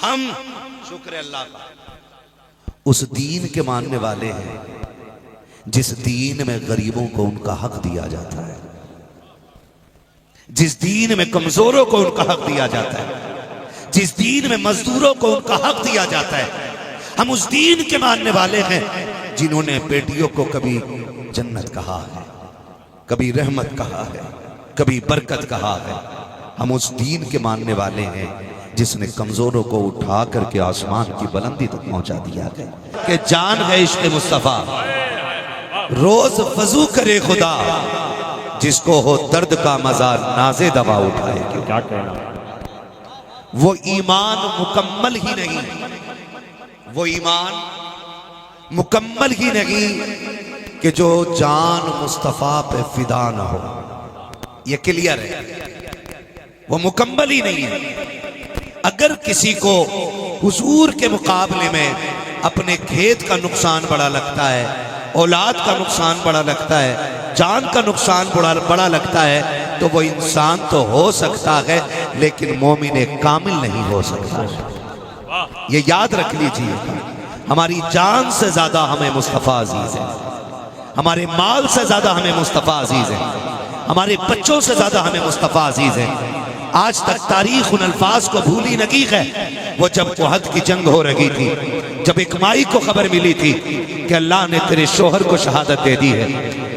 ہم شکر اللہ کا اس دین کے ماننے والے ہیں جس دین میں غریبوں کو ان کا حق دیا جاتا ہے، جس دین میں کمزوروں کو ان کا حق دیا جاتا ہے، جس دین میں مزدوروں کو ان کا حق دیا جاتا ہے۔ ہم اس دین کے ماننے والے ہیں جنہوں نے بیٹیوں کو کبھی جنت کہا ہے، کبھی رحمت کہا ہے، کبھی برکت کہا ہے۔ ہم اس دین کے ماننے والے ہیں جس نے کمزوروں کو اٹھا کر کے آسمان کی بلندی تک پہنچا دیا ہے کہ جان ہے عشق مصطفیٰ، روز وضو کرے خدا، جس کو ہو درد کا مزہ نازے دوا اٹھائے گی۔ کیا کہنا، وہ ایمان مکمل ہی نہیں، وہ ایمان مکمل ہی نہیں کہ جو جان مصطفیٰ پہ فدا نہ ہو، یہ کلیئر ہے، وہ مکمل ہی نہیں ہے۔ اگر کسی کو حضور کے مقابلے میں اپنے کھیت کا نقصان بڑا لگتا ہے، اولاد کا نقصان بڑا لگتا ہے، جان کا نقصان بڑا لگتا ہے، تو وہ انسان تو ہو سکتا ہے لیکن مومن کامل نہیں ہو سکتا۔ یہ یاد رکھ لیجئے، ہماری جان سے زیادہ ہمیں مصطفیٰ عزیز ہے، ہمارے مال سے زیادہ ہمیں مصطفیٰ عزیز ہے، ہمارے بچوں سے زیادہ ہمیں مصطفیٰ عزیز ہے۔ آج تک تاریخ ان الفاظ کو بھولی نہ کی ہے۔ وہ جب احد کی جنگ ہو رہی تھی، جب ایک مائی کو خبر ملی تھی کہ اللہ نے تیرے شوہر کو شہادت دے دی ہے،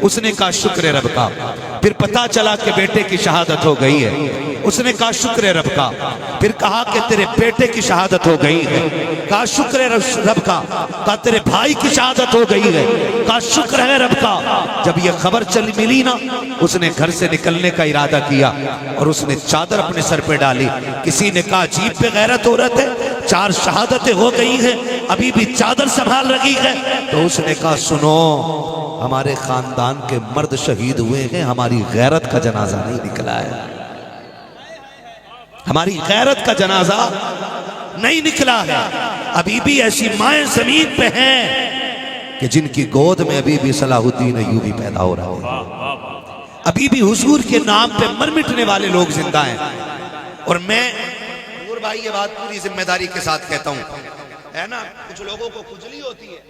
اس نے کہا شکر رب کا۔ پھر پتا چلا کہ بیٹے کی شہادت ہو گئی ہے، اس نے کہا شکر رب کا۔ پھر کہا کہ تیرے بیٹے کی شہادت ہو گئی ہے، کہا شکر رب کا۔ کہا تیرے بھائی کی شہادت ہو گئی ہے، کہا شکر ہے رب کا۔ جب یہ خبر چل ملی نا، اس نے گھر سے نکلنے کا ارادہ کیا اور اس نے چادر اپنے سر پہ ڈالی۔ کسی نے کہا جیب پہ غیرت عورت ہے، 4 شہادتیں ہو گئی ہیں، ابھی بھی چادر سنبھال رہی ہے۔ تو اس نے کہا سنو، ہمارے خاندان کے مرد شہید ہوئے ہیں، ہماری غیرت کا جنازہ نہیں نکلا ہے، ہماری غیرت کا جنازہ نہیں نکلا ہے۔ ابھی بھی ایسی مائیں زمین پہ ہیں کہ جن کی گود میں ابھی بھی صلاح الدین ایوبی پیدا ہو رہا ہے، ابھی بھی حضور کے نام پہ مر مٹنے والے لوگ زندہ ہیں۔ اور میں نور بھائی یہ بات پوری ذمہ داری کے ساتھ کہتا ہوں، ہے نا، کچھ لوگوں کو کھجلی ہوتی ہے،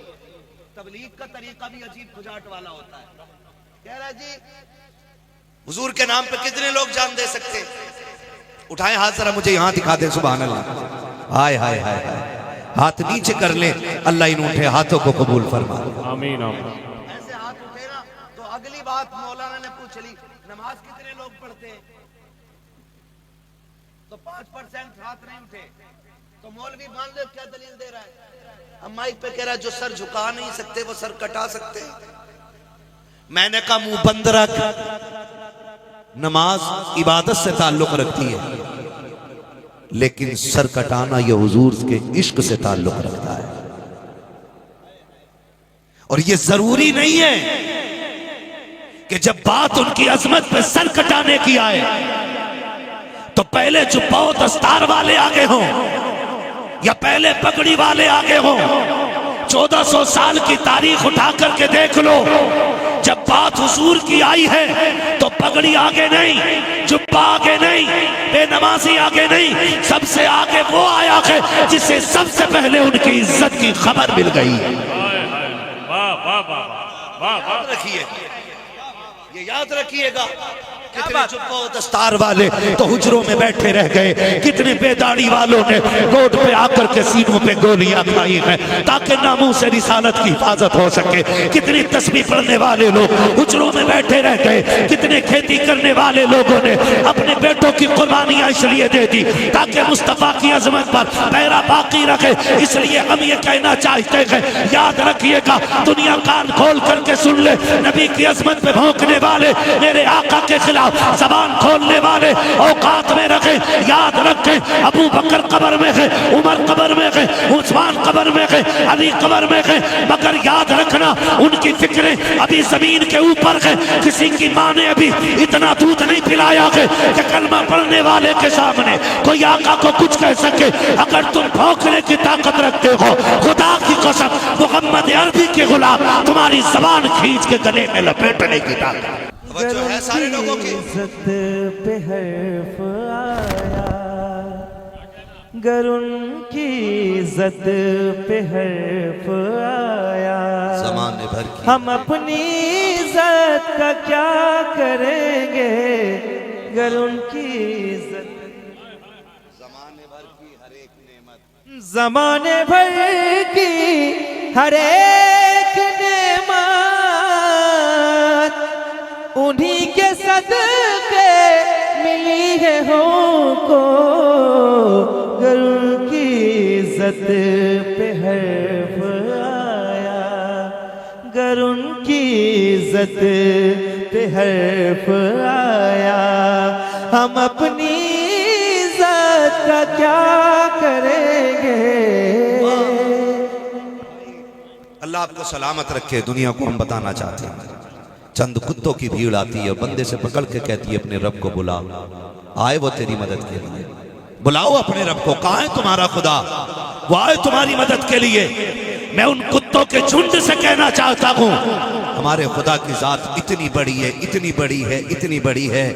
تبلیغ کا طریقہ بھی عجیب کھجاٹ والا ہوتا ہے۔ کہہ رہا جی حضور کے نام پہ کتنے لوگ جان دے سکتے؟ اٹھائیں ہاتھ ذرا مجھے یہاں دکھا دیں، سبحان اللہ، ہائے ہائے ہائے ہائے، ہاتھ نیچے کر لیں، اللہ ان اٹھے ہاتھوں کو قبول فرما۔ آمین آمین۔ ایسے ہاتھ اٹھے نا تو اگلی بات مولانا نے پوچھ لی، نماز کتنے لوگ پڑھتے ہیں؟ تو 5% ہاتھ نہیں اٹھے، تو مولوی مان لے کیا دلیل دے رہا ہے؟ اب مائک پہ کہہ رہا ہے جو سر جھکا نہیں سکتے وہ سر کٹا سکتے ہیں۔ میں نے کہا منہ بند رکھ، نماز عبادت سے تعلق رکھتی ہے، لیکن سر کٹانا یہ حضور کے عشق سے تعلق رکھتا ہے، اور یہ ضروری نہیں ہے کہ جب بات ان کی عظمت پہ سر کٹانے کی آئے تو پہلے جبہ دستار والے آگے ہوں یا پہلے پگڑی والے آگے ہوں۔ 1400 سال کی تاریخ اٹھا کر کے دیکھ لو، جب بات حضور کی آئی ہے تو پگڑی آگے نہیں، جبہ آگے نہیں، بے نمازی آگے نہیں، سب سے آگے وہ آیا ہے جسے سب سے پہلے ان کی عزت کی خبر مل گئی۔ یاد رکھیے، یہ یاد رکھیے گا، کتنے جبہ و دستار والے تو حجروں میں بیٹھے رہ گئے، کتنے بے داڑھی والوں نے روڈ پہ آ کر کے سینوں پہ گولیاں کھائی ہیں تاکہ ناموس رسالت کی حفاظت ہو سکے، کتنے تسبیح پڑھنے والے لوگ حجروں میں بیٹھے رہ گئے، کتنے کھیتی کرنے والے لوگوں نے اپنے بیٹوں کی قربانیاں اس لیے دے دی تاکہ مصطفیٰ کی عظمت پر پیرا باقی رکھے۔ اس لیے ہم یہ کہنا چاہتے ہیں، یاد رکھیے گا، دنیا کان کھول کر کے سن لے، نبی کی عظمت پہ بھونکنے والے، میرے آقا کے خلاف زبان کھولنے والے اوقات میں رکھے، یاد رکھیں ابو بکر قبر میں ہے، عمر قبر میں ہے، عثمان قبر میں ہے، علی قبر میں ہے، مگر یاد رکھنا ان کی فکریں ابھی زمین کے اوپر ہے۔ کسی کی ماں نے ابھی اتنا دودھ نہیں پلایا ہے کہ کلمہ پڑھنے والے کے سامنے کوئی آقا کو کچھ کہہ سکے۔ اگر تم بھونکنے کی طاقت رکھتے ہو، خدا کی قسم محمد عربی کے غلام تمہاری زبان کھینچ کے گلے میں لپیٹنے کی طاقت توجہ ہے سارے لوگوں کی۔ عزت پہ حرف آیا، گر ان کی عزت پہ حرف آیا زمانے بھر کی ہم اپنی عزت کا کیا کریں گے گر ان کی عزت زمانے بھر کی ہر ایک نعمت زمانے بھر کی ہر ایک نعمت انہی کے صدقے ملی ہے ہم کو گر ان کی عزت پہ حرف آیا گر ان کی عزت پہ حرف آیا ہم اپنی عزت کا کیا کریں گے اللہ آپ کو سلامت رکھے دنیا کو ہم بتانا چاہتے ہیں چند کتوں کی بھیڑ آتی ہے بندے سے پکڑ کے کہتی ہے اپنے رب کو بلا آئے وہ تیری مدد کے لیے بلاؤ اپنے رب کو کہاں ہے تمہارا خدا وہ آئے تمہاری مدد کے لیے میں ان کتوں کے جھنڈ سے کہنا چاہتا ہوں ہمارے خدا کی ذات اتنی بڑی ہے اتنی بڑی ہے اتنی بڑی ہے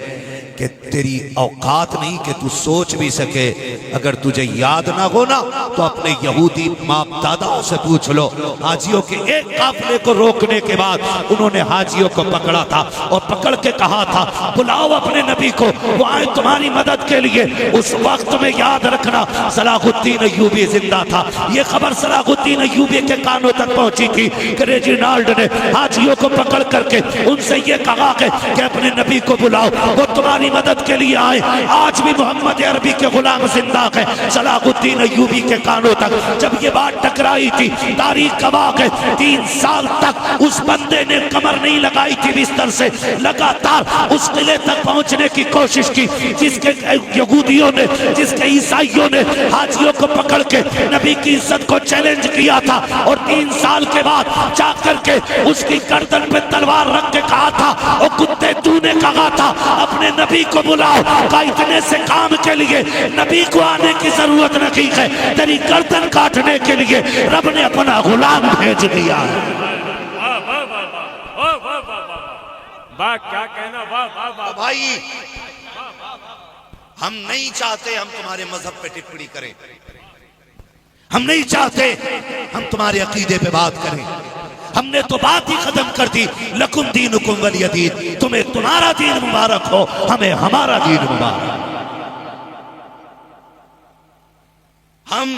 کہ تیری اوقات نہیں کہ تو سوچ بھی سکے اگر تجھے یاد نہ ہونا تو اپنے یہودی باپ داداؤں سے پوچھ لو حاجیوں کے ایک قافلے کو روکنے کے بعد انہوں نے حاجیوں کو پکڑا تھا اور پکڑ کے کہا تھا بلاؤ اپنے نبی کو وہ آئے تمہاری مدد کے لیے اس وقت میں یاد رکھنا صلاح الدین ایوبی زندہ تھا یہ خبر صلاح الدین ایوبی کے کانوں تک پہنچی تھی کہ ریجینالڈ نے حاجیوں کو پکڑ کر کے ان سے یہ کہا کہ اپنے نبی کو بلاؤ وہ تمہاری مدد کے لیے آئے آج بھی محمد عربی کے غلام زندہ ہے صلاح الدین ایوبی کے کانوں تک جب یہ بات ٹکرائی تھی تاریخ گواہ ہے 3 سال تک اس بندے نے کمر نہیں لگائی تھی بستر سے لگاتار اس قلعے تک پہنچنے کی کوشش کی جس کے یہودیوں نے جس کے عیسائیوں نے حاجیوں کو پکڑ کے نبی کی عزت کو چیلنج کیا تھا اور 3 سال کے بعد جا کر کے اس کی گردن پہ تلوار رکھ کے کہا تھا اور کتے تو نے کہا تھا اپنے نبی کو بلاؤ کا اتنے سے کام کے لیے نبی کو آنے کی ضرورت نہیں ہے تیری گردن کاٹنے کے لیے رب نے اپنا غلام بھیج دیا ہے کیا کہنا بھائی ہم نہیں چاہتے ہم تمہارے مذہب پہ ٹپڑی کریں ہم نہیں چاہتے ہم تمہارے عقیدے پہ بات کریں ہم نے تو بات ہی ختم کر دی لکم دینکم ولی دین تمہیں تمہارا دین مبارک ہو ہمیں ہمارا دین مبارک ہم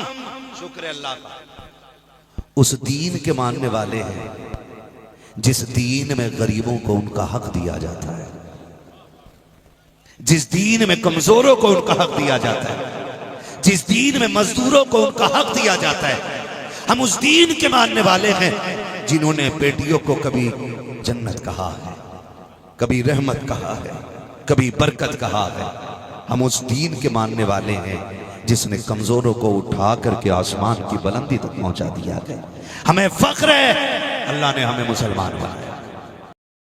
شکر اللہ کا اس دین کے ماننے والے ہیں جس دین میں غریبوں کو ان کا حق دیا جاتا ہے جس دین میں کمزوروں کو ان کا حق دیا جاتا ہے جس دین میں مزدوروں کو ان کا حق دیا جاتا ہے ہم اس دین کے ماننے والے ہیں جنہوں نے بیٹیوں کو کبھی جنت کہا ہے کبھی رحمت کہا ہے کبھی برکت کہا ہے ہم اس دین کے ماننے والے ہیں جس نے کمزوروں کو اٹھا کر کے آسمان کی بلندی تک پہنچا دیا ہے ہمیں فخر ہے اللہ نے ہمیں مسلمان بنایا